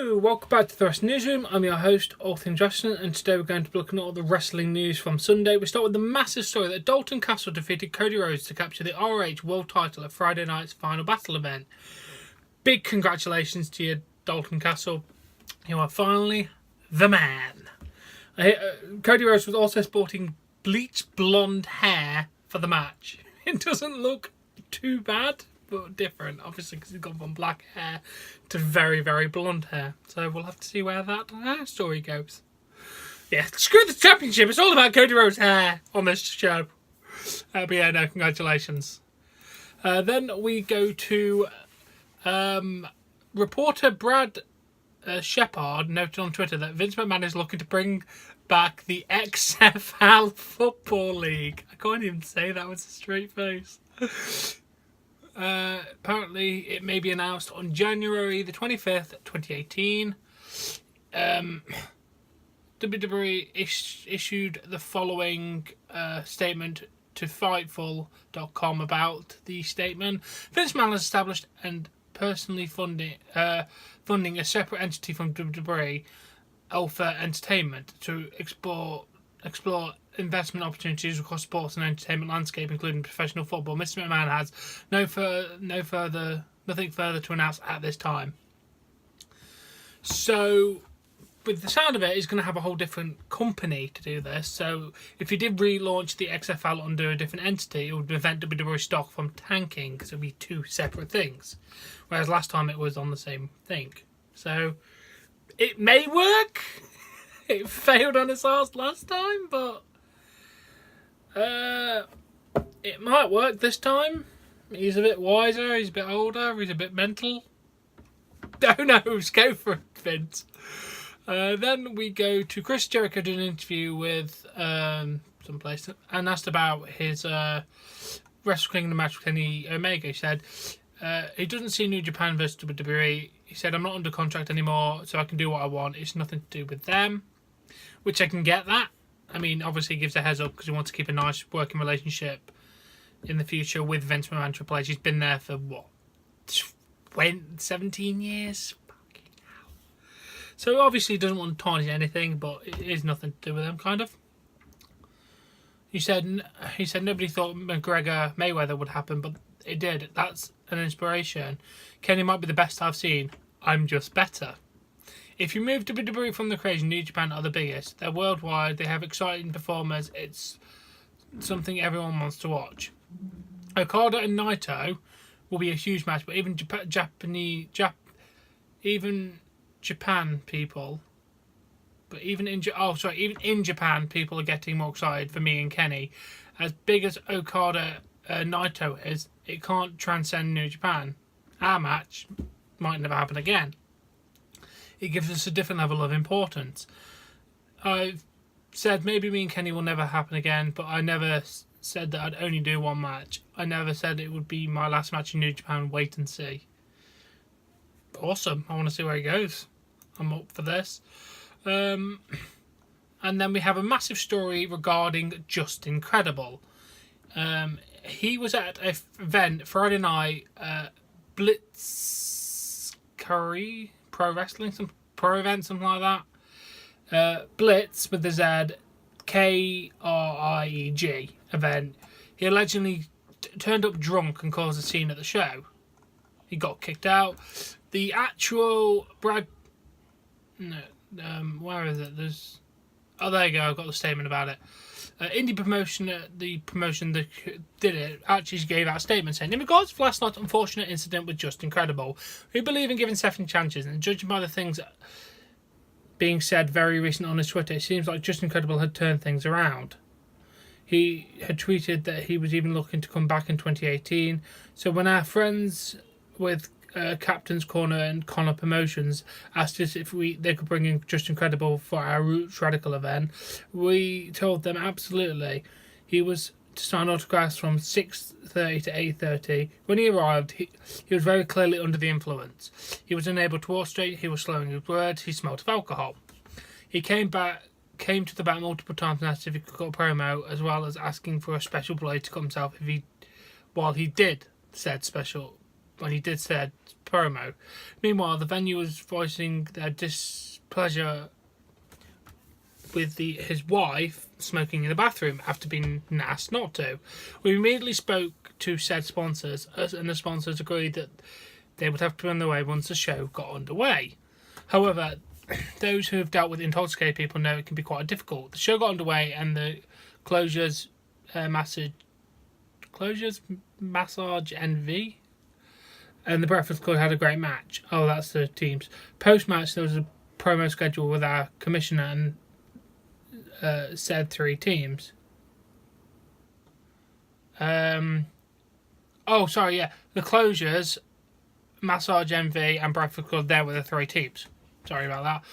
Hello, welcome back to the Wrestling Newsroom. I'm your host, All Things Wrestling, and today we're going to be looking at all the wrestling news from Sunday. We start with the massive story that Dalton Castle defeated Cody Rhodes to capture the ROH World Title at Friday night's Final Battle event. Big congratulations to you, Dalton Castle. You are finally the man. Cody Rhodes was also sporting bleached blonde hair for the match. It doesn't look too bad, but different, obviously, because he's gone from black hair to very, very blonde hair. So we'll have to see where that story goes. Yeah, screw the championship. It's all about Cody Rhodes' hair on this show. But yeah, no, congratulations. Then we go to reporter Brad Shepard noted on Twitter that Vince McMahon is looking to bring back the XFL Football League. I can't even say that with a straight face. Apparently, it may be announced on January the 25th, 2018. WWE issued the following statement to Fightful.com about the statement. Vince McMahon has established and personally funding a separate entity from WWE, Alpha Entertainment, to explore investment opportunities across sports and entertainment landscape, including professional football. Mr. McMahon has nothing further to announce at this time. So, with the sound of it, he's going to have a whole different company to do this. So, if he did relaunch the XFL under a different entity, it would prevent WWE stock from tanking, because it would be two separate things. Whereas last time it was on the same thing. So, it may work. It failed on its arse last time, but it might work this time. He's a bit wiser, he's a bit older, he's a bit mental. Who knows? Go for it, Vince. Then we go to Chris Jericho doing an interview with someplace and asked about his Wrestle Kingdom match with Kenny Omega. He said he doesn't see New Japan versus WWE. He said, I'm not under contract anymore, so I can do what I want. It's nothing to do with them. Which I can get that. I mean, obviously he gives a heads up because he wants to keep a nice working relationship in the future with Vince McMahon Triple H. He's been there for, 17 years? Fucking hell. So obviously he doesn't want to tarnish anything, but it is nothing to do with them, kind of. He said nobody thought McGregor Mayweather would happen, but it did. That's an inspiration. Kenny might be the best I've seen. I'm just better. If you move WWE from the craze, New Japan are the biggest. They're worldwide. They have exciting performers. It's something everyone wants to watch. Okada and Naito will be a huge match, but even even in Japan, people are getting more excited for me and Kenny. As big as Okada Naito is, it can't transcend New Japan. Our match might never happen again. It gives us a different level of importance. I've said maybe me and Kenny will never happen again, but I never said that I'd only do one match. I never said it would be my last match in New Japan. Wait and see. Awesome. I want to see where he goes. I'm up for this. And then we have a massive story regarding Just Incredible. He was at an event Friday night, Blitz Curry Pro Wrestling, some pro event, something like that. Blitz with the Z, KRIEG event. He allegedly turned up drunk and caused a scene at the show. He got kicked out. The actual where is it? There you go. I've got the statement about it. Indie promotion, the promotion that did it, actually gave out a statement saying, in regards to last night's unfortunate incident with Just Incredible, we believe in giving second chances, and judging by the things being said very recent on his Twitter, it seems like Just Incredible had turned things around. He had tweeted that he was even looking to come back in 2018. So when our friends with Captain's Corner and Connor Promotions asked us if they could bring in Just Incredible for our Roots Radical event, we told them absolutely. He was to sign autographs from 6:30 to 8:30. When he arrived, he was very clearly under the influence. He was unable to walk straight, he was slurring his words, he smelled of alcohol. He came to the back multiple times and asked if he could cut a promo, as well as asking for a special blade to cut himself while he did said special when he did said promo. Meanwhile, the venue was voicing their displeasure with his wife smoking in the bathroom after being asked not to. We immediately spoke to said sponsors, and the sponsors agreed that they would have to be on their way once the show got underway. However, those who have dealt with intoxicated people know it can be quite difficult. The show got underway and the closures massage NV and the Breakfast Club had a great match. Oh, that's the teams. Post-match, there was a promo schedule with our commissioner and said 3 teams. The closures, Massage MV and Bradford Club, there were the 3 teams. Sorry about that.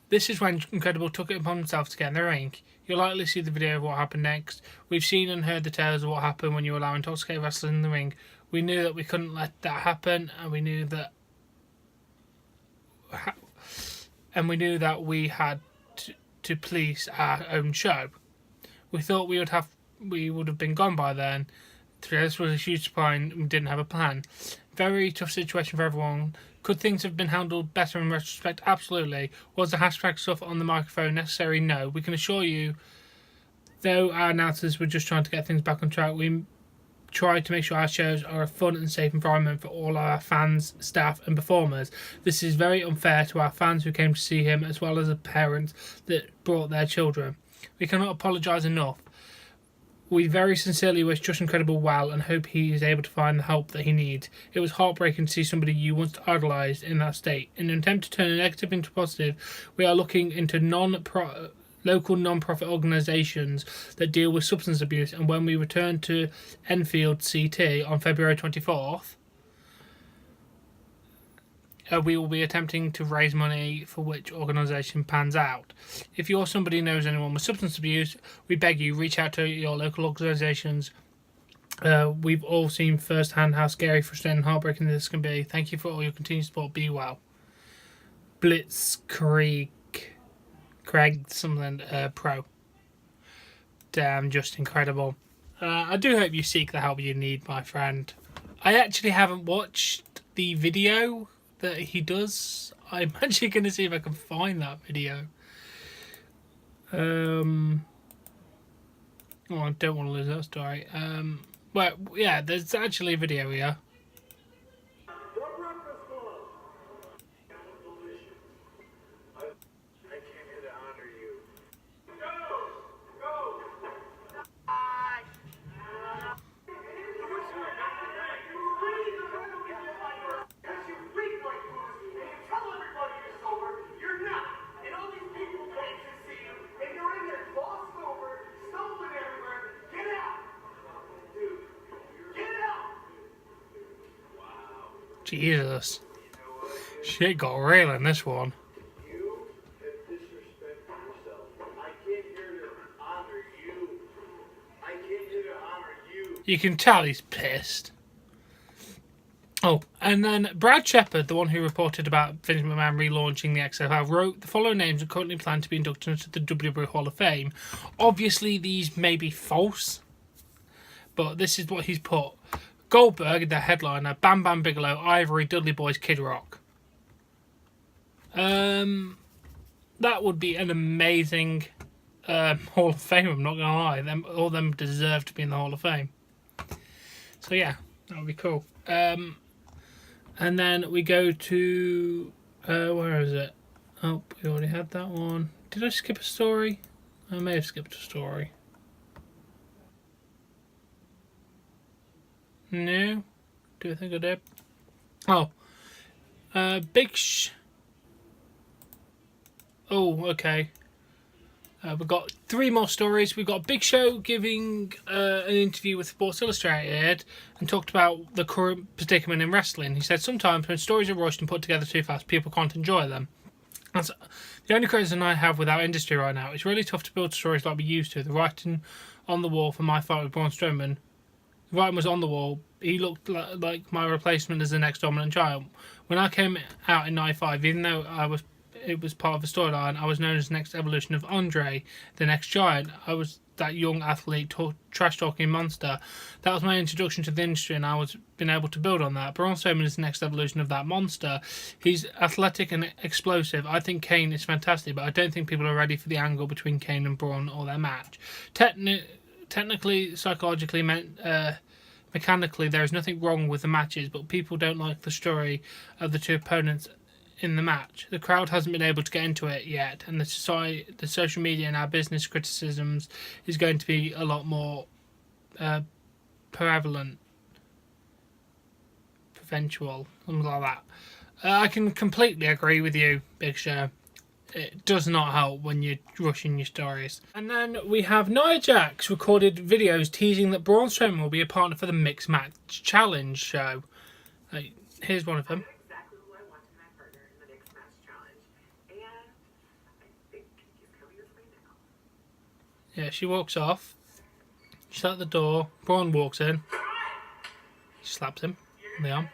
This is when Incredible took it upon himself to get in the ring. You'll likely see the video of what happened next. We've seen and heard the tales of what happened when you allow intoxicated wrestlers in the ring. We knew that we couldn't let that happen, and we knew that we had to police our own show. We thought we would have been gone by then. This was a huge supply and we didn't have a plan. Very tough situation for everyone. Could things have been handled better in retrospect? Absolutely. Was the hashtag stuff on the microphone necessary? No. We can assure you, though our announcers were just trying to get things back on track, we tried to make sure our shows are a fun and safe environment for all our fans, staff and performers. This is very unfair to our fans who came to see him, as well as the parents that brought their children. We cannot apologise enough. We very sincerely wish Just Incredible well and hope he is able to find the help that he needs. It was heartbreaking to see somebody you once idolised in that state. In an attempt to turn a negative into positive, we are looking into local non-profit organisations that deal with substance abuse, and when we return to Enfield CT on February 24th, we will be attempting to raise money for which organisation pans out. If you or somebody knows anyone with substance abuse, we beg you, reach out to your local organisations. We've all seen firsthand how scary, frustrating and heartbreaking this can be. Thank you for all your continued support. Be well. Blitzkrieg Craig something pro. Damn, just incredible. I do hope you seek the help you need, my friend. I actually haven't watched the video that he does. I'm actually going to see if I can find that video. I don't want to lose that story. Well, yeah, there's actually a video here. Jesus. Shit got real in this one. You have disrespected yourself. I came here to honor you. I came here to honor you. You can tell he's pissed. Oh, and then Brad Shepard, the one who reported about Vince McMahon relaunching the XFL, wrote the following names are currently planned to be inducted into the WWE Hall of Fame. Obviously, these may be false, but this is what he's put. Goldberg, the headliner, Bam Bam Bigelow, Ivory, Dudley Boyz, Kid Rock. That would be an amazing Hall of Fame, I'm not going to lie. All of them deserve to be in the Hall of Fame. So yeah, that would be cool. And then we go to... where is it? Oh, we already had that one. Did I skip a story? I may have skipped a story. No, do I think I did? Oh, oh, okay. We've got 3 more stories. We've got Big Show giving an interview with Sports Illustrated and talked about the current predicament in wrestling. He said sometimes when stories are rushed and put together too fast, people can't enjoy them. That's the only criticism I have with our industry right now. It's really tough to build stories like we used to. The writing on the wall for my fight with Braun Strowman. The writing was on the wall. He looked like my replacement as the next dominant giant. When I came out in '95, even though I was it was part of the storyline, I was known as the next evolution of Andre, the next giant. I was that young athlete, trash-talking monster. That was my introduction to the industry, and I was been able to build on that. Braun Strowman is the next evolution of that monster. He's athletic and explosive. I think Kane is fantastic, but I don't think people are ready for the angle between Kane and Braun or their match. Technically, psychologically, mechanically, there is nothing wrong with the matches, but people don't like the story of the two opponents in the match. The crowd hasn't been able to get into it yet, and the social media and our business criticisms is going to be a lot more prevalent, something like that. I can completely agree with you, Big Show. It does not help when you're rushing your stories. And then we have Nia Jax recorded videos teasing that Braun Strowman will be a partner for the Mixed Match Challenge show. Here's one of them. Exactly who I want to my partner in the Mixed Match Challenge, and I think he's coming this way now. Yeah, she walks off. She's at the door. Braun walks in. She slaps him in the arm.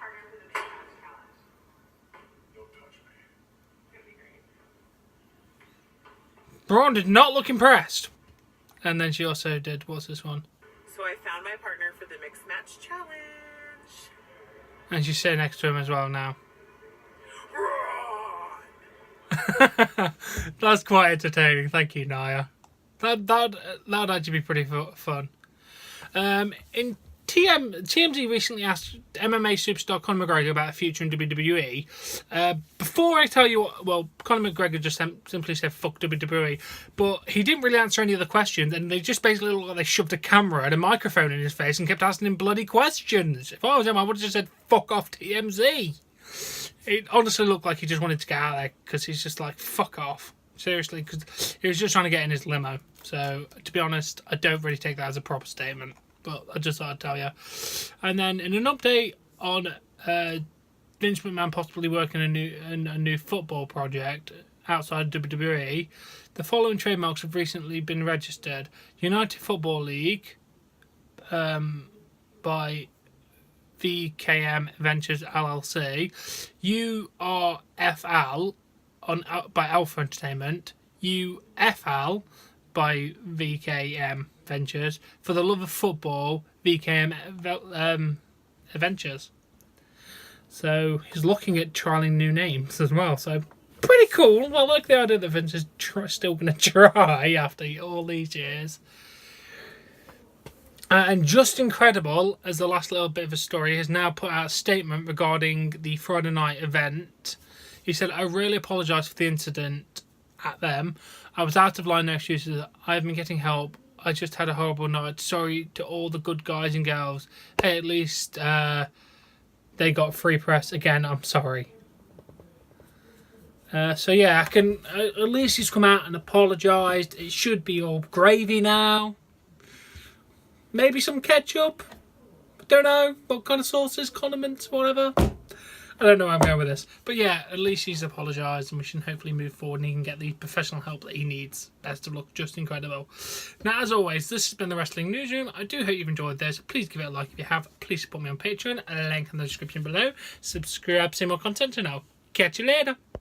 Braun did not look impressed. And then she also did, what's this one? So I found my partner for the Mixed Match Challenge. And she's sitting next to him as well now. That's quite entertaining. Thank you, Nia. That'd actually be pretty fun. In TMZ recently asked MMA superstar Conor McGregor about a future in WWE. Before I tell you what, well, Conor McGregor just simply said fuck WWE, but he didn't really answer any of the questions, and they just basically looked like they shoved a camera and a microphone in his face and kept asking him bloody questions. If I was him, I would have just said fuck off TMZ. It honestly looked like he just wanted to get out of there, because he's just like, fuck off. Seriously, because he was just trying to get in his limo. So, to be honest, I don't really take that as a proper statement. But I just thought I'd tell you. And then in an update on Vince McMahon possibly working on a new football project outside WWE, the following trademarks have recently been registered: United Football League by VKM Ventures LLC, URFL by Alpha Entertainment, UFL by VKM Ventures, For the Love of Football, VKM Ventures. So he's looking at trialing new names as well. So pretty cool. I like the idea that Vince is still going to try after all these years. And Just Incredible, as the last little bit of a story, has now put out a statement regarding the Friday night event. He said, I really apologise for the incident at them. I was out of line, no excuses. I have been getting help. I just had a horrible night. Sorry to all the good guys and girls. Hey, at least they got free press. Again, I'm sorry. So yeah, I can. At least he's come out and apologised. It should be all gravy now. Maybe some ketchup. I don't know what kind of sauces, condiments, whatever. I don't know where I'm going with this. But yeah, at least he's apologised, and we should hopefully move forward and he can get the professional help that he needs. Best of luck, Just Incredible. Now, as always, this has been the Wrestling Newsroom. I do hope you've enjoyed this. Please give it a like if you have. Please support me on Patreon. A link in the description below. Subscribe, see more content, and I'll catch you later.